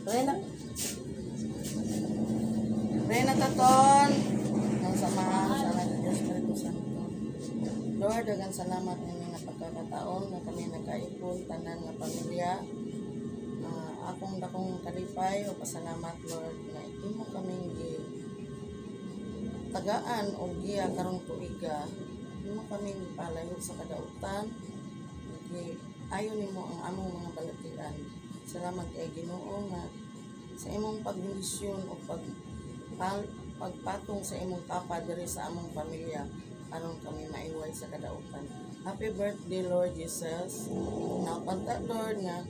Rena Taton. Ang samahan sa anak ng Diyos Espiritu Santo. Lord, daghang salamat ninyo nga pagkakataon nga kami nagkaipon tanan nga pamilya. Akong dakong kalipay o pasalamat, Lord, na imo kaming tagaan o giya karong tuiga. Imo kaming palayo sa kadautan. Ayon nimo ang among mga balatian. Salamat kay Ginoo nga sa imong pagbendisyon o pagpatong sa imong tapa diri sa among pamilya aron kami maiway sa kadautan. Happy birthday, Lord Jesus. Napanta, Lord, nga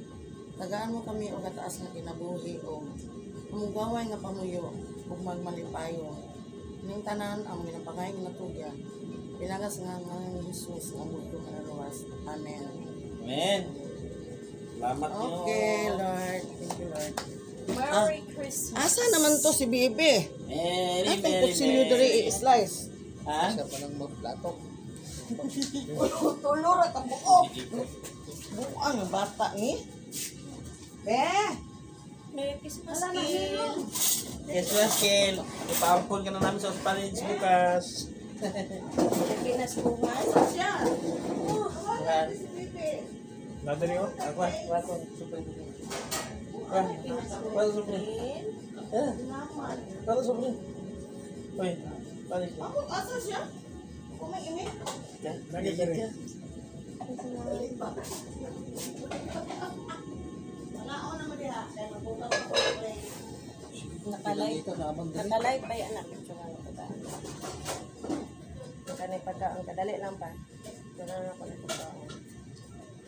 tagaan mo kami o kataas nga kinabuhi o umugaway nga pamuyo ug magmalipayo. Ning tanan ang ginapangay nga tugyan. Pinagas nga ni Jesus ang mundo nga luwas. Amen. Amen. Salamat niyo. Okay, Lord. Thank you, Lord. Merry Christmas. Asa naman to si Bibi? Merry, Atong kutsilyo diri i-slice. Ha? Siya pa ng magplato. Tulor at ang buo. Buo ang bata ni. Merry Christmas, Kill. Yes, Raskil. Ipaampon ka na namin sa Spanish bukas. Pinas Bungas. Siya. Yan. Si Bibi. Nadali ko? Ako. Super. Para super. Para super. Uy. Balik. Ako, asa siya? Ako may imi. Lagi diri. Walaon naman diha. Kaya mabukaw ako. Nakalay pa yung anak. Kanay pagkaon kadali lang pa. Ito na ako na pagkaon.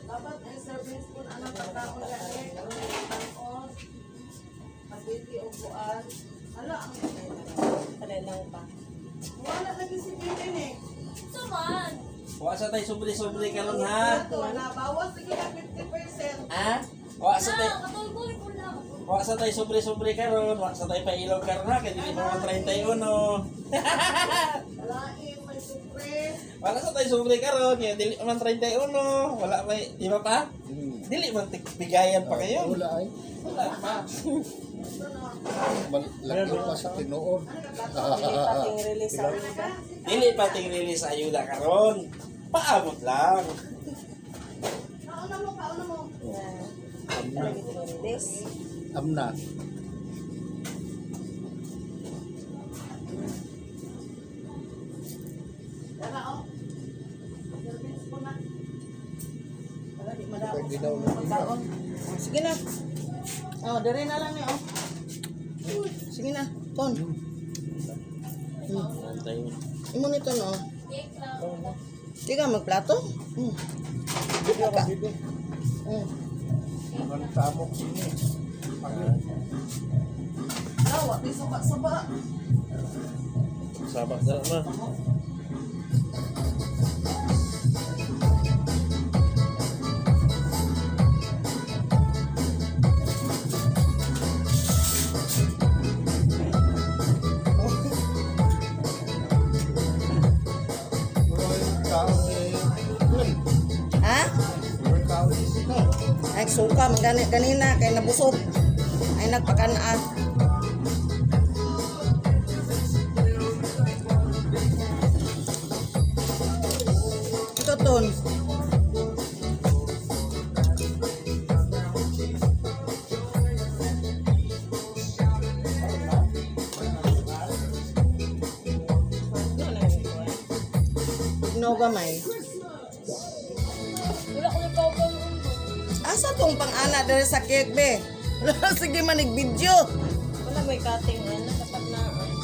Dapat ang service po anak pagkaon gani. Pagkaon. Pagkiti o buwan. Hala, ang Kadali lang pa. wala lagi si Bibi ni. Wa sa tay sobre karon ha. Ito, nabawas lagi na 50%. Ha? Wa sa tay. Wa sa tay sobre karon, wa sa tay pailog karon ha kay dili mo 31. Walain, may supre. Wala sa tay sobre karon kay dili man 31. Wala may di ba pa? Dili man bigayan pa kayo. Wala ay. Wala pa. Laki pa sa tinuod. Hindi pa ting release sa iba. Dili pa ting release ayuda karon. Paabot lang. Kauna mo. Lagi ting release. Amna. Wala o. Service po na. Wala, di madao. Pag ginaw na. Pagkaon. Oh, sige na. Oh, dere na lang niya, oh. Sige na, Ton. Imo nito, no? Sige, magplato? Bigyan ka bibi. Mm. Ang tamok sini. Lawa, di saba-saba. Sabak na na. Ha? Ay, suka, ganina, kay nabusog. Ay, nagpakanaan. Ito, Ton. No gamay. Wala ko yung kaupaw. Asa tong pang-ana dere sa cake be? Sige manig video. Wala may cutting.